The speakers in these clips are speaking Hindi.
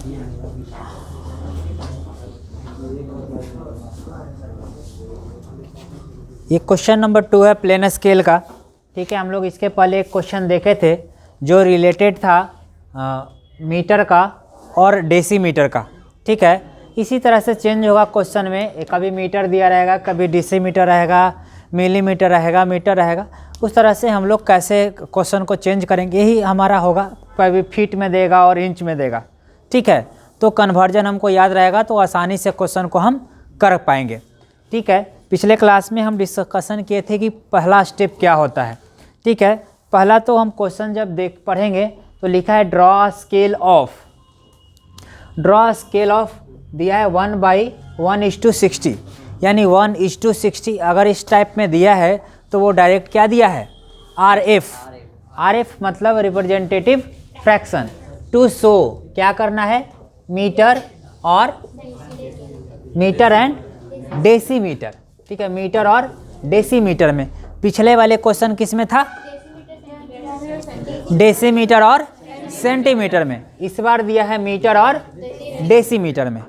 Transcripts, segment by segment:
ये क्वेश्चन नंबर 2 है प्लेन स्केल का। ठीक है, हम लोग इसके पहले एक क्वेश्चन देखे थे जो रिलेटेड था मीटर का और डेसीमीटर का। ठीक है, इसी तरह से चेंज होगा क्वेश्चन में, कभी मीटर दिया रहेगा, कभी डेसीमीटर रहेगा, मिलीमीटर रहेगा, मीटर रहेगा। उस तरह से हम लोग कैसे क्वेश्चन को चेंज करेंगे, यही हमारा होगा। कभी फीट में देगा और इंच में देगा। ठीक है, तो कन्वर्जन हमको याद रहेगा तो आसानी से क्वेश्चन को हम कर पाएंगे। ठीक है, पिछले क्लास में हम डिस्कशन किए थे कि पहला स्टेप क्या होता है। ठीक है, पहला तो हम क्वेश्चन जब पढ़ेंगे तो लिखा है draw scale of. Draw scale of दिया है 1/1:60, यानी 1:60। अगर इस टाइप में दिया है तो वो डायरेक्ट क्या दिया है, RF। RF मतलब रिप्रेजेंटेटिव फ्रैक्शन। टू शो क्या करना है, मीटर एंड डेसीमीटर। ठीक है, मीटर और डेसीमीटर में। पिछले वाले क्वेश्चन किस में था, डेसीमीटर और सेंटीमीटर में। इस बार दिया है मीटर और डेसीमीटर में।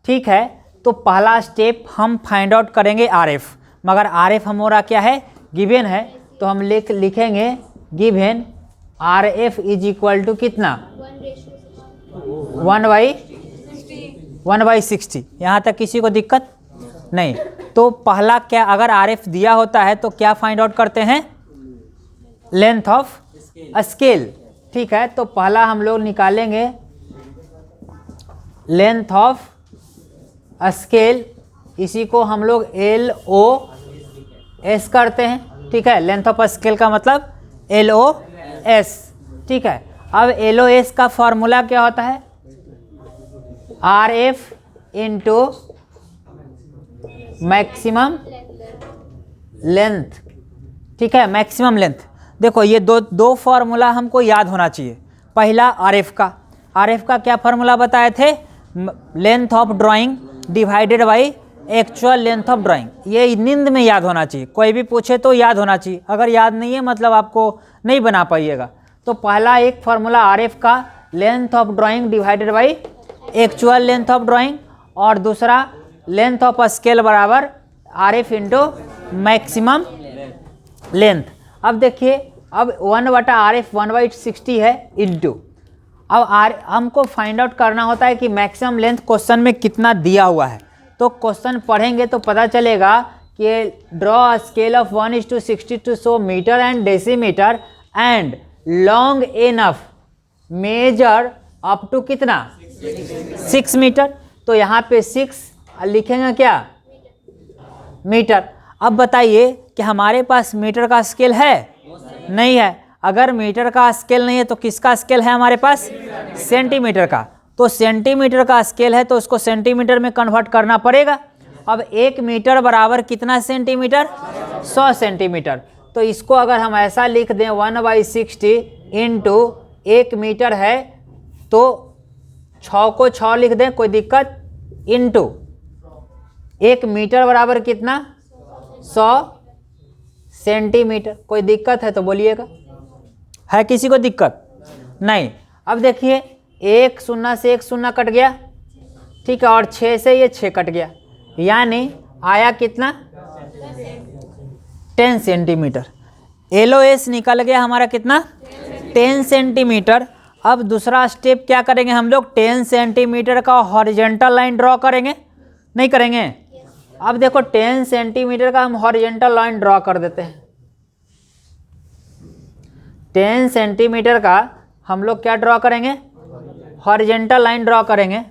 ठीक है, तो पहला स्टेप हम फाइंड आउट करेंगे RF, मगर RF हमारा क्या है, गिवन है। तो हम लिखेंगे given RF is equal to कितना, 1/60। यहाँ तक किसी को दिक्कत नहीं। तो पहला क्या, अगर RF दिया होता है तो क्या फाइंड आउट करते हैं, लेंथ ऑफ स्केल। ठीक है, तो पहला हम लोग निकालेंगे लेंथ ऑफ स्केल, इसी को हम लोग LOS करते हैं। ठीक है, लेंथ ऑफ स्केल का मतलब LOS। ठीक है, अब LOS का फॉर्मूला क्या होता है, RF इंटू मैक्सिमम लेंथ। ठीक है, मैक्सिमम लेंथ। देखो ये दो फार्मूला हमको याद होना चाहिए। पहला RF का क्या फार्मूला बताए थे, length of drawing divided by actual length of drawing. ये नींद में याद होना चाहिए, कोई भी पूछे तो याद होना चाहिए। अगर याद नहीं है मतलब आपको नहीं बना पाइएगा। तो पहला एक फार्मूला RF का length of drawing divided by actual length of drawing, और दूसरा लेंथ ऑफ स्केल बराबर RF इंटू मैक्सिमम लेंथ। अब देखिए, अब 1/RF 1/60 है इंटू, अब हमको फाइंड आउट करना होता है कि मैक्सिमम लेंथ क्वेश्चन में कितना दिया हुआ है। तो क्वेश्चन पढ़ेंगे तो पता चलेगा कि draw scale of 1:60 to show metre and decimetre and long enough measure up to कितना, 6 मीटर। तो यहाँ पे 6 लिखेंगे क्या, मीटर। अब बताइए कि हमारे पास मीटर का स्केल है, नहीं है। अगर मीटर का स्केल नहीं है तो किसका स्केल है हमारे पास, सेंटीमीटर का। तो सेंटीमीटर का स्केल है तो उसको सेंटीमीटर में कन्वर्ट करना पड़ेगा। अब 1 मीटर बराबर कितना सेंटीमीटर, 100 सेंटीमीटर। तो इसको अगर हम ऐसा लिख दें 1/60 इंटू 1 मीटर है तो 6 को 6 लिख दें, कोई दिक्कत, इंटू 1 मीटर बराबर कितना, 100 सेंटीमीटर। कोई दिक्कत है तो बोलिएगा, है किसी को दिक्कत नहीं। अब देखिए 1 0 से 1 0 कट गया। ठीक है, और 6 से ये 6 कट गया, यानी आया कितना, 10 सेंटीमीटर। LOS निकल गया हमारा कितना, 10 सेंटीमीटर। अब दूसरा स्टेप क्या करेंगे हम लोग, 10 सेंटीमीटर का हॉरिजॉन्टल लाइन ड्रॉ करेंगे, नहीं करेंगे। अब देखो 10 सेंटीमीटर का हम हॉरिजॉन्टल लाइन ड्रॉ कर देते हैं। 10 सेंटीमीटर का हम लोग क्या ड्रॉ करेंगे, हॉरिजॉन्टल लाइन ड्रॉ करेंगे।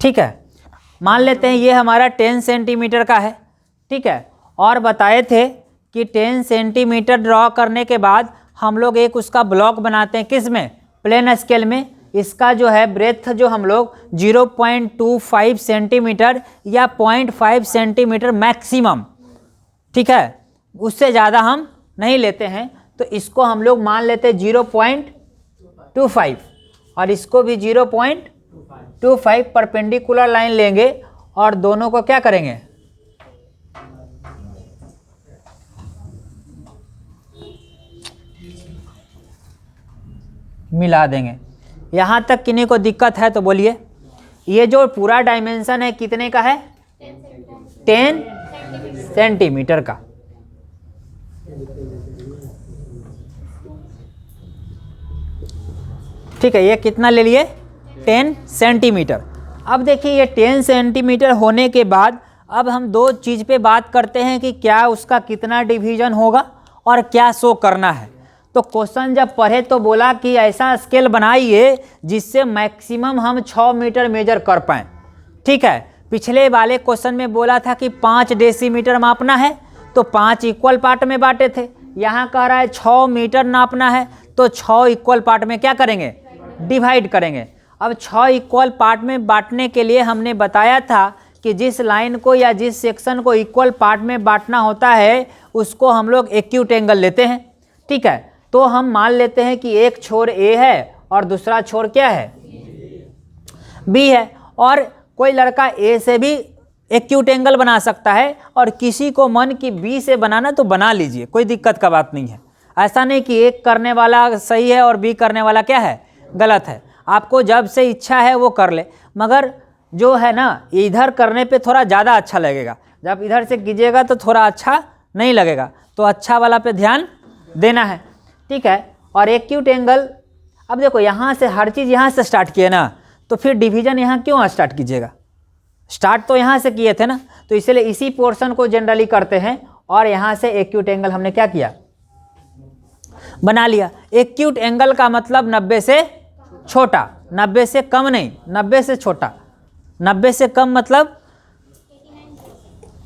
ठीक है, मान लेते हैं ये हमारा 10 सेंटीमीटर का है। ठीक है, और बताए थे कि 10 सेंटीमीटर ड्रॉ करने के बाद हम लोग एक उसका ब्लॉक बनाते हैं, किस में, प्लेन स्केल में। इसका जो है ब्रेथ जो हम लोग 0.25 सेंटीमीटर या 0.5 सेंटीमीटर मैक्सिमम, ठीक है, उससे ज़्यादा हम नहीं लेते हैं। तो इसको हम लोग मान लेते हैं 0.25 और इसको भी 0.25 परपेंडिकुलर लाइन लेंगे और दोनों को क्या करेंगे, मिला देंगे। यहाँ तक किन्हीं को दिक्कत है तो बोलिए। ये जो पूरा डायमेंशन है कितने का है? 10 सेंटीमीटर का। ठीक है, ये कितना ले लिए? 10 सेंटीमीटर। अब देखिए ये 10 सेंटीमीटर होने के बाद अब हम दो चीज़ पे बात करते हैं कि क्या उसका कितना डिवीजन होगा और क्या शो करना है। तो क्वेश्चन जब पढ़े तो बोला कि ऐसा स्केल बनाइए जिससे मैक्सिमम हम 6 मीटर मेजर कर पाएँ। ठीक है, पिछले वाले क्वेश्चन में बोला था कि 5 डेसीमीटर मापना है तो 5 इक्वल पार्ट में बांटे थे। यहाँ कह रहा है 6 मीटर नापना है तो 6 इक्वल पार्ट में क्या करेंगे? डिवाइड करेंगे। अब 6 इक्वल पार्ट में बांटने के लिए हमने बताया था कि जिस लाइन को या जिस सेक्शन को इक्वल पार्ट में बांटना होता है उसको हम लोग एक्यूट एंगल लेते हैं। ठीक है, तो हम मान लेते हैं कि एक छोर ए है और दूसरा छोर क्या है? बी है। और कोई लड़का ए से भी एक्यूट एंगल बना सकता है और किसी को मन की बी से बनाना तो बना लीजिए, कोई दिक्कत का बात नहीं है। ऐसा नहीं कि एक करने वाला सही है और बी करने वाला क्या है? गलत है। आपको जब से इच्छा है वो कर ले, मगर जो है ना इधर करने पे थोड़ा ज़्यादा अच्छा लगेगा। जब इधर से कीजिएगा तो थोड़ा अच्छा नहीं लगेगा, तो अच्छा वाला पे ध्यान देना है। ठीक है, और एक्यूट एंगल, अब देखो यहाँ से हर चीज़ यहाँ से स्टार्ट किए ना, तो फिर डिवीज़न यहाँ क्यों स्टार्ट कीजिएगा? स्टार्ट तो यहाँ से किए थे ना, तो इसलिए इसी पोर्शन को जनरली करते हैं और यहाँ से एक्यूट एंगल हमने क्या किया? बना लिया। एक्यूट एंगल का मतलब 90 से छोटा, 90 से कम नहीं, 90 से छोटा। 90 से कम मतलब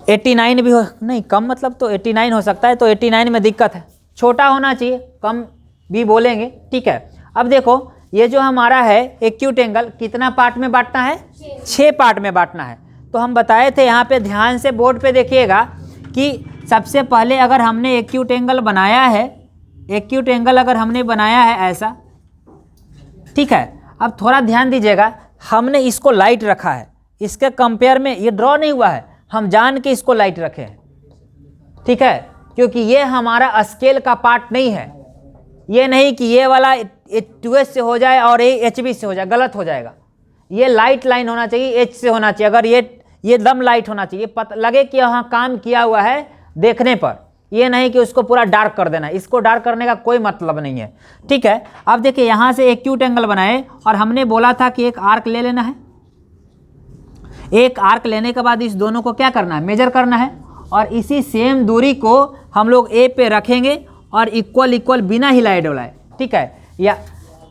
89 भी हो, नहीं कम मतलब तो 89 हो सकता है, तो 89 में दिक्कत है, छोटा होना चाहिए, कम भी बोलेंगे। ठीक है, अब देखो ये जो हमारा है एक्यूट एंगल कितना पार्ट में बांटना है? 6 पार्ट में बांटना है। तो हम बताए थे, यहाँ पे ध्यान से बोर्ड पे देखिएगा कि सबसे पहले अगर हमने एक्यूट एंगल बनाया है, एक्यूट एंगल अगर हमने बनाया है ऐसा, ठीक है, अब थोड़ा ध्यान दीजिएगा, हमने इसको लाइट रखा है, इसके कंपेयर में ये ड्रॉ नहीं हुआ है, हम जान के इसको लाइट रखे हैं। ठीक है, क्योंकि ये हमारा स्केल का पार्ट नहीं है। ये नहीं कि ये वाला 2H से हो जाए और ये HB से हो जाए, गलत हो जाएगा। ये लाइट लाइन होना चाहिए, H से होना चाहिए। अगर ये दम लाइट होना चाहिए, पता लगे कि यहाँ काम किया हुआ है देखने पर। ये नहीं कि उसको पूरा डार्क कर देना, इसको डार्क करने का कोई मतलब नहीं है। ठीक है, अब देखिए यहाँ से एक्यूट एंगल बनाए और हमने बोला था कि एक आर्क ले लेना है। एक आर्क लेने के बाद इस दोनों को क्या करना है? मेजर करना है। और इसी सेम दूरी को हम लोग ए पे रखेंगे और इक्वल इक्वल बिना हिलाए डुलाए। ठीक है, या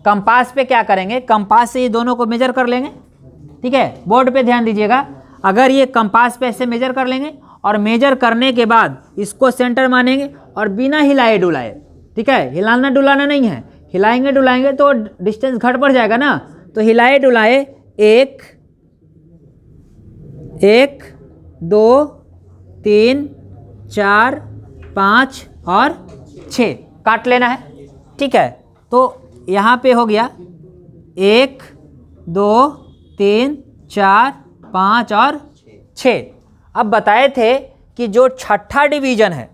कंपास पे क्या करेंगे? कंपास से ये दोनों को मेजर कर लेंगे। ठीक है, बोर्ड पे ध्यान दीजिएगा, अगर ये कंपास पे ऐसे मेजर कर लेंगे और मेजर करने के बाद इसको सेंटर मानेंगे और बिना हिलाए डुलाए, ठीक है, हिलाना डुलाना नहीं है, हिलाएंगे डुलाएंगे तो डिस्टेंस घट बढ़ जाएगा ना, तो हिलाए डुलाए 1 2 3 4 5 और 6 काट लेना है। ठीक है, तो यहाँ पे हो गया 1 2 3 4 5 और 6। अब बताए थे कि जो छठा डिवीजन है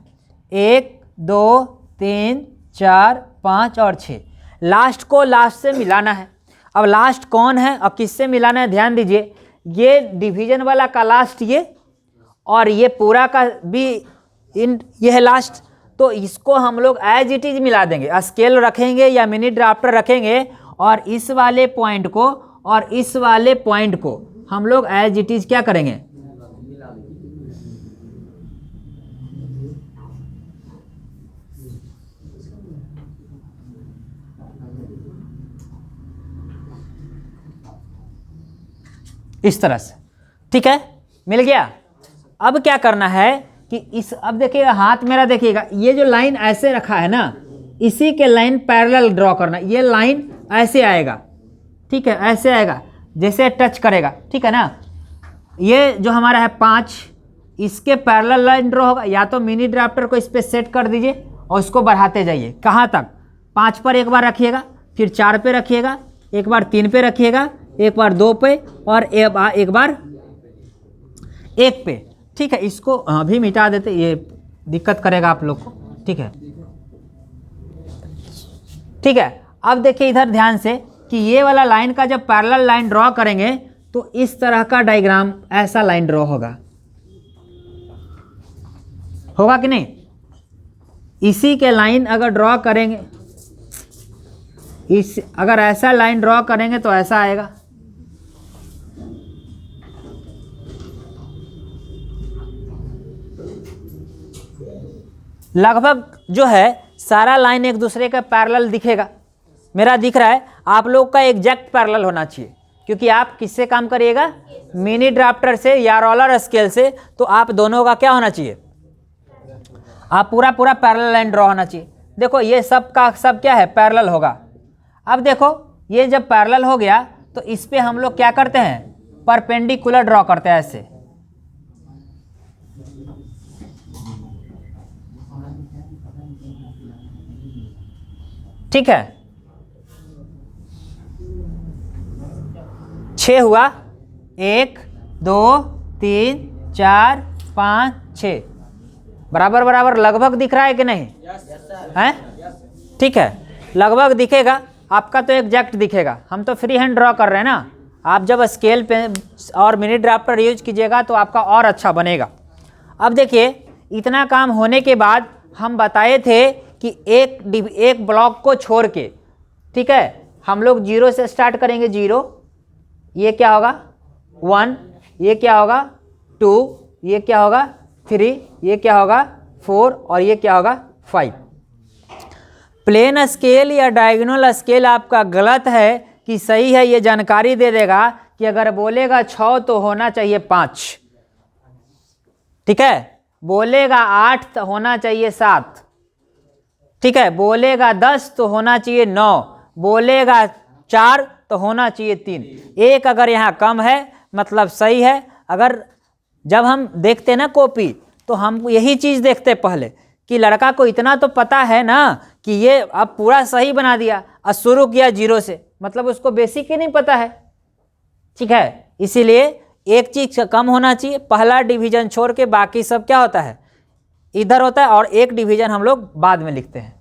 1 2 3 4 5 और 6, लास्ट को लास्ट से मिलाना है। अब लास्ट कौन है और किससे मिलाना है? ध्यान दीजिए, ये डिवीजन वाला का लास्ट ये, और ये पूरा का भी ये है लास्ट, तो इसको हम लोग एज इट इज मिला देंगे। स्केल रखेंगे या मिनी ड्राफ्टर रखेंगे और इस वाले पॉइंट को और इस वाले पॉइंट को हम लोग एज इट इज क्या करेंगे? इस तरह से। ठीक है, मिल गया। अब क्या करना है कि इस, अब देखिएगा हाथ मेरा देखिएगा, ये जो लाइन ऐसे रखा है ना, इसी के लाइन पैरेलल ड्रॉ करना। ये लाइन ऐसे आएगा, ठीक है, ऐसे आएगा, जैसे टच करेगा। ठीक है ना, ये जो हमारा है 5, इसके पैरेलल लाइन ड्रॉ होगा। या तो मिनी ड्राफ्टर को इस पर सेट कर दीजिए और उसको बढ़ाते जाइए। कहाँ तक? 5 पर एक बार रखिएगा, फिर 4 पे रखिएगा, एक बार 3 पे रखिएगा, एक बार 2 पे और एक बार 1 पे। ठीक है, इसको भी मिटा देते, ये दिक्कत करेगा आप लोग को। ठीक है, ठीक है, अब देखिए इधर ध्यान से कि ये वाला लाइन का जब पैरेलल लाइन ड्रॉ करेंगे तो इस तरह का डायग्राम, ऐसा लाइन ड्रॉ होगा कि नहीं? इसी के लाइन अगर ड्रॉ करेंगे, अगर ऐसा लाइन ड्रॉ करेंगे तो ऐसा आएगा। लगभग जो है सारा लाइन एक दूसरे का पैरेलल दिखेगा। मेरा दिख रहा है, आप लोग का एग्जैक्ट पैरेलल होना चाहिए, क्योंकि आप किससे काम करिएगा? मिनी ड्राफ्टर से या रोलर स्केल से। तो आप दोनों का क्या होना चाहिए? आप पूरा पैरेलल लाइन ड्रॉ होना चाहिए। देखो ये सब का सब क्या है? पैरेलल होगा। अब देखो ये जब पैरेलल हो गया तो इस पे हम लोग क्या करते हैं? परपेंडिकुलर ड्रॉ करते हैं ऐसे। ठीक है, 6 हुआ, 1 2 3 4 5 6 बराबर बराबर लगभग दिख रहा है कि नहीं? है? ठीक है, लगभग दिखेगा। आपका तो एग्जैक्ट दिखेगा, हम तो फ्री हैंड ड्रॉ कर रहे हैं ना। आप जब स्केल पे और मिनी ड्राफ्टर यूज कीजिएगा तो आपका और अच्छा बनेगा। अब देखिए इतना काम होने के बाद हम बताए थे कि एक ब्लॉक को छोड़ के, ठीक है, हम लोग 0 से स्टार्ट करेंगे। 0, ये क्या होगा? 1, ये क्या होगा? 2, ये क्या होगा? 3, ये क्या होगा? 4 और ये क्या होगा? 5। प्लेन स्केल या डायगोनल स्केल आपका गलत है कि सही है, ये जानकारी दे देगा कि अगर बोलेगा 6 तो होना चाहिए 5, ठीक है, बोलेगा 8 तो होना चाहिए 7, ठीक है, बोलेगा 10 तो होना चाहिए 9, बोलेगा 4 तो होना चाहिए 3। एक अगर यहाँ कम है मतलब सही है। अगर जब हम देखते ना कॉपी तो हम यही चीज़ देखते पहले कि लड़का को इतना तो पता है ना कि ये अब पूरा सही बना दिया और शुरू किया 0 से, मतलब उसको बेसिक ही नहीं पता है। ठीक है, इसीलिए एक चीज़ कम होना चाहिए। पहला डिवीजन छोड़ के बाकी सब क्या होता है? इधर होता है, और एक डिवीजन हम लोग बाद में लिखते हैं।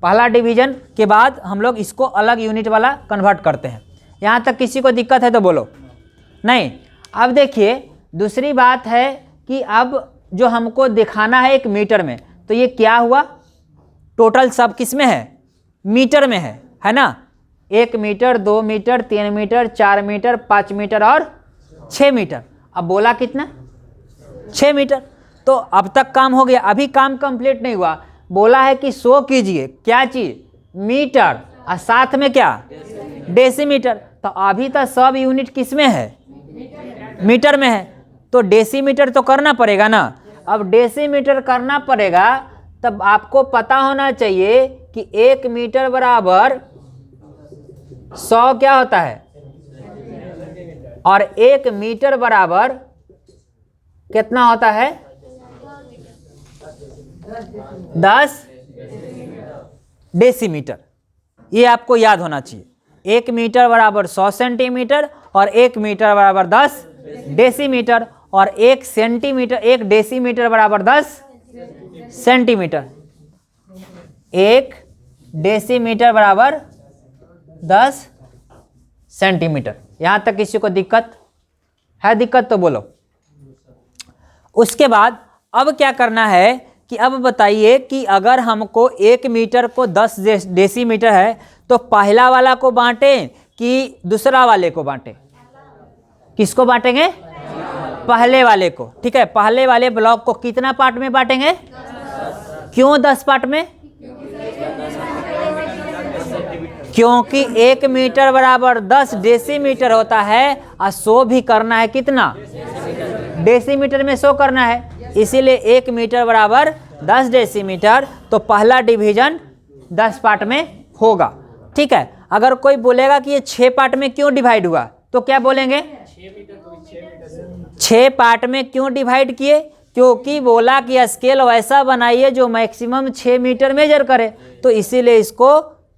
पहला डिवीजन के बाद हम लोग इसको अलग यूनिट वाला कन्वर्ट करते हैं। यहाँ तक किसी को दिक्कत है तो बोलो। नहीं, अब देखिए दूसरी बात है कि अब जो हमको दिखाना है एक मीटर में, तो ये क्या हुआ? टोटल सब किस में है? मीटर में है ना? 1 metre, 2 metre, 3 metre, 4 metre, 5 metre और 6 मीटर। अब बोला कितना? 6 मीटर। तो अब तक काम हो गया, अभी काम कंप्लीट नहीं हुआ। बोला है कि 100 कीजिए, क्या चीज? मीटर, और साथ में क्या? डेसीमीटर। तो अभी तक सब यूनिट किस में है? मीटर में है। तो डेसीमीटर तो करना पड़ेगा ना। अब डेसीमीटर करना पड़ेगा, तब आपको पता होना चाहिए कि 1 मीटर बराबर 100 क्या होता है, और 1 मीटर बराबर कितना होता है? 10 डेसीमीटर। ये आपको याद होना चाहिए। 1 मीटर बराबर 100 सेंटीमीटर और 1 मीटर बराबर 10 डेसीमीटर, और 1 सेंटीमीटर, 1 डेसीमीटर बराबर 10 सेंटीमीटर। 1 डेसीमीटर बराबर 10 सेंटीमीटर। यहाँ तक किसी को दिक्कत है? दिक्कत तो बोलो। उसके बाद अब क्या करना है कि अब बताइए कि अगर हमको 1 मीटर को 10 डेसीमीटर है तो पहला वाला को बांटें कि दूसरा वाले को बांटें? किसको बांटेंगे? पहले वाले को। ठीक है, पहले वाले ब्लॉक को कितना पार्ट में बांटेंगे? क्यों 10 पार्ट में? क्योंकि 1 मीटर बराबर 10 डेसीमीटर होता है और 100 भी करना है कितना? डेसीमीटर में 100 करना है, इसीलिए 1 मीटर बराबर 10 डेसीमीटर। तो पहला डिवीजन 10 पार्ट में होगा। ठीक है, अगर कोई बोलेगा कि ये 6 पार्ट में क्यों डिवाइड हुआ, तो क्या बोलेंगे? 6 पार्ट में क्यों डिवाइड किए? क्योंकि बोला कि स्केल वैसा बनाइए जो मैक्सिमम 6 मीटर मेजर करे, तो इसीलिए इसको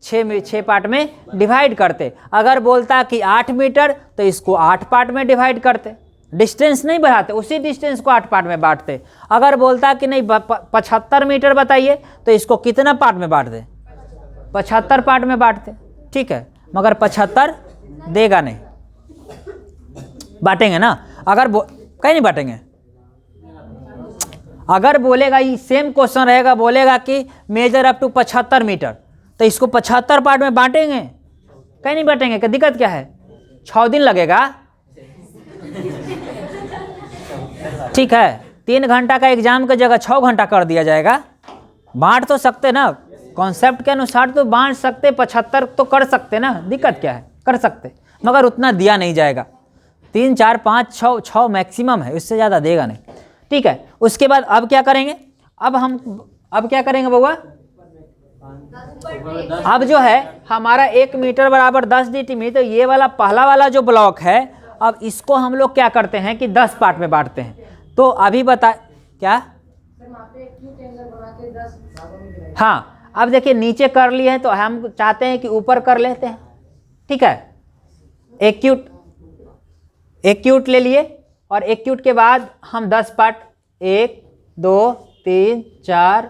6 पार्ट में डिवाइड करते। अगर बोलता कि 8 मीटर तो इसको 8 पार्ट में डिवाइड करते, डिस्टेंस नहीं बढ़ाते, उसी डिस्टेंस को 8 पार्ट में बांटते। अगर बोलता कि नहीं 75 मीटर बताइए तो इसको कितना पार्ट में बांट दे? 75 पार्ट में बांटते। ठीक है, मगर 75 देगा नहीं। बांटेंगे ना, अगर कहीं नहीं बांटेंगे। अगर बोलेगा, ये सेम क्वेश्चन रहेगा, बोलेगा कि मेजर अप टू 75 मीटर, तो इसको 75 पार्ट में बांटेंगे? कहीं नहीं बांटेंगे। क्या दिक्कत क्या है? 6 दिन लगेगा, ठीक है। 3 घंटा का एग्जाम की जगह 6 घंटा कर दिया जाएगा। बांट तो सकते ना, कॉन्सेप्ट के अनुसार तो बांट सकते, 75 तो कर सकते ना, दिक्कत क्या है? कर सकते, मगर उतना दिया नहीं जाएगा। 3, 4, 5, 6 मैक्सिमम है, इससे ज़्यादा देगा नहीं, ठीक है। उसके बाद अब क्या करेंगे? अब क्या करेंगे बउआ? अब जो है हमारा 1 मीटर बराबर 10 DTमी, तो ये वाला पहला वाला जो ब्लॉक है, अब इसको हम लोग क्या करते हैं कि 10 पार्ट में बांटते हैं। तो अभी बता क्या, हाँ, अब देखिए नीचे कर लिए हैं, तो हम चाहते हैं कि ऊपर कर लेते हैं, ठीक है। एक क्यूट ले लिए, और एक क्यूट के बाद हम 10 पार्ट, 1, 2, 3, 4,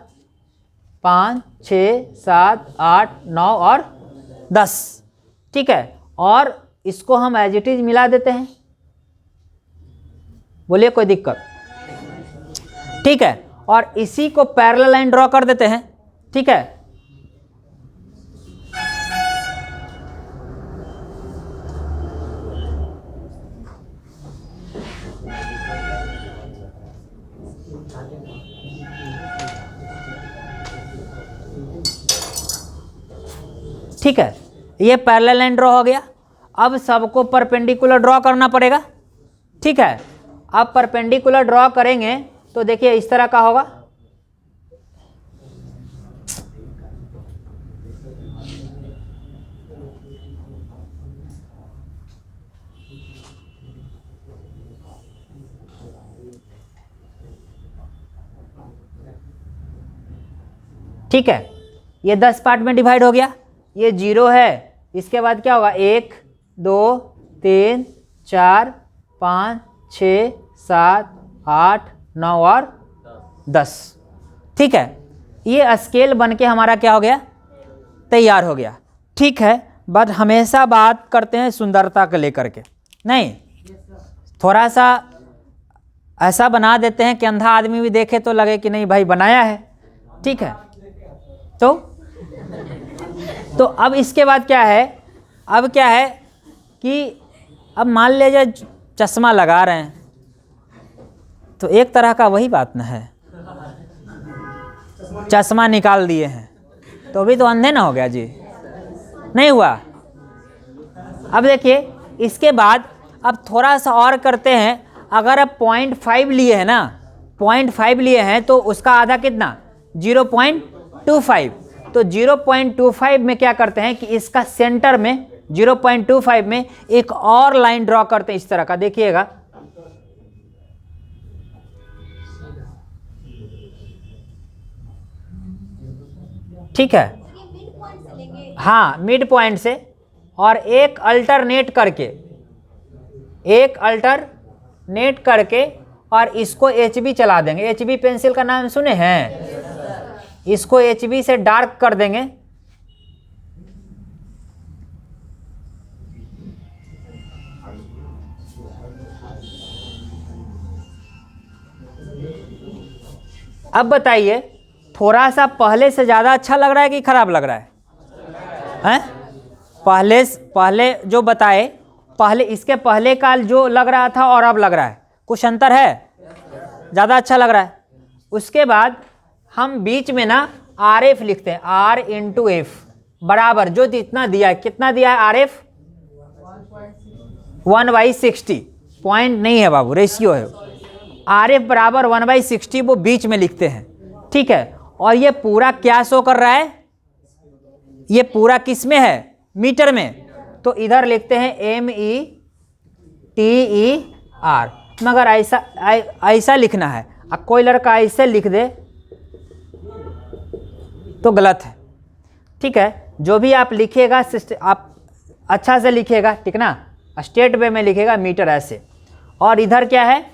5, 6, 7, 8, 9 और 10, ठीक है। और इसको हम एज इट इज मिला देते हैं, बोलिए कोई दिक्कत? ठीक है, और इसी को पैरेलल लाइन ड्रॉ कर देते हैं, ठीक है। ठीक है, ये पैरेलल लाइन ड्रॉ हो गया। अब सबको परपेंडिकुलर ड्रॉ करना पड़ेगा, ठीक है। अब परपेंडिकुलर ड्रॉ करेंगे तो देखिए इस तरह का होगा, ठीक है। ये 10 पार्ट में डिवाइड हो गया, ये 0 है। इसके बाद क्या होगा? 1, 2, 3, 4, 5, 6, 7, 8, 9 और 10, ठीक है। ये स्केल बन के हमारा क्या हो गया? तैयार हो गया, ठीक है। बट हमेशा बात करते हैं सुंदरता को लेकर के, नहीं थोड़ा सा ऐसा बना देते हैं कि अंधा आदमी भी देखे तो लगे कि नहीं भाई बनाया है, ठीक है। तो अब इसके बाद क्या है? अब क्या है कि अब मान लीजिए चश्मा लगा रहे हैं, तो एक तरह का वही बात ना है, चश्मा निकाल दिए हैं तो अभी तो अंधे ना हो गया जी, नहीं हुआ। अब देखिए इसके बाद अब थोड़ा सा और करते हैं। अगर अब 0.5 लिए हैं ना, 0.5 लिए हैं तो उसका आधा कितना? 0.25। तो 0.25 में क्या करते हैं कि इसका सेंटर में 0.25 में एक और लाइन ड्रॉ करते हैं इस तरह का, देखिएगा। ठीक है, हाँ, मिड पॉइंट से, और एक अल्टरनेट करके और इसको HB चला देंगे। HB पेंसिल का नाम सुने हैं? इसको HB से डार्क कर देंगे, अब बताइए थोड़ा सा पहले से ज़्यादा अच्छा लग रहा है कि खराब लग रहा है? हैं? पहले जो बताए, पहले इसके पहले का जो लग रहा था और अब लग रहा है, कुछ अंतर है? ज़्यादा अच्छा लग रहा है। उसके बाद हम बीच में ना RF लिखते हैं, R × F बराबर जो जितना दिया है, कितना दिया है RF? 1/60, पॉइंट नहीं है बाबू, रेशियो है। RF बराबर 1/60 वो बीच में लिखते हैं, ठीक है। और ये पूरा क्या शो कर रहा है? ये पूरा किस में है? मीटर में। तो इधर लिखते हैं METER, मगर ऐसा लिखना है। अब कोई लड़का ऐसे लिख दे तो गलत है, ठीक है। जो भी आप लिखिएगा आप अच्छा से लिखिएगा, ठीक ना, स्टेट वे में लिखिएगा, मीटर ऐसे। और इधर क्या है?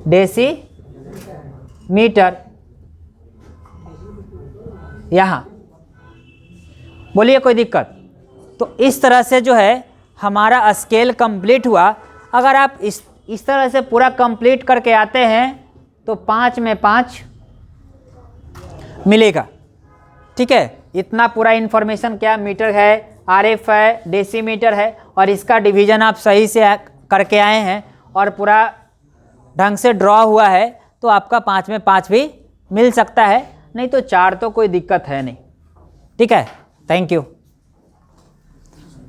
डेसी मीटर, यहाँ बोलिए कोई दिक्कत? तो इस तरह से जो है हमारा स्केल कंप्लीट हुआ। अगर आप इस तरह से पूरा कंप्लीट करके आते हैं तो 5 में 5 मिलेगा। ठीक है, इतना पूरा इन्फॉर्मेशन क्या मीटर है, आरएफ है, डेसीमीटर है, और इसका डिवीजन आप सही से करके आए हैं और पूरा ढंग से ड्रॉ हुआ है, तो आपका 5 में 5 भी मिल सकता है, नहीं तो 4 तो कोई दिक्कत है नहीं। ठीक है, थैंक यू।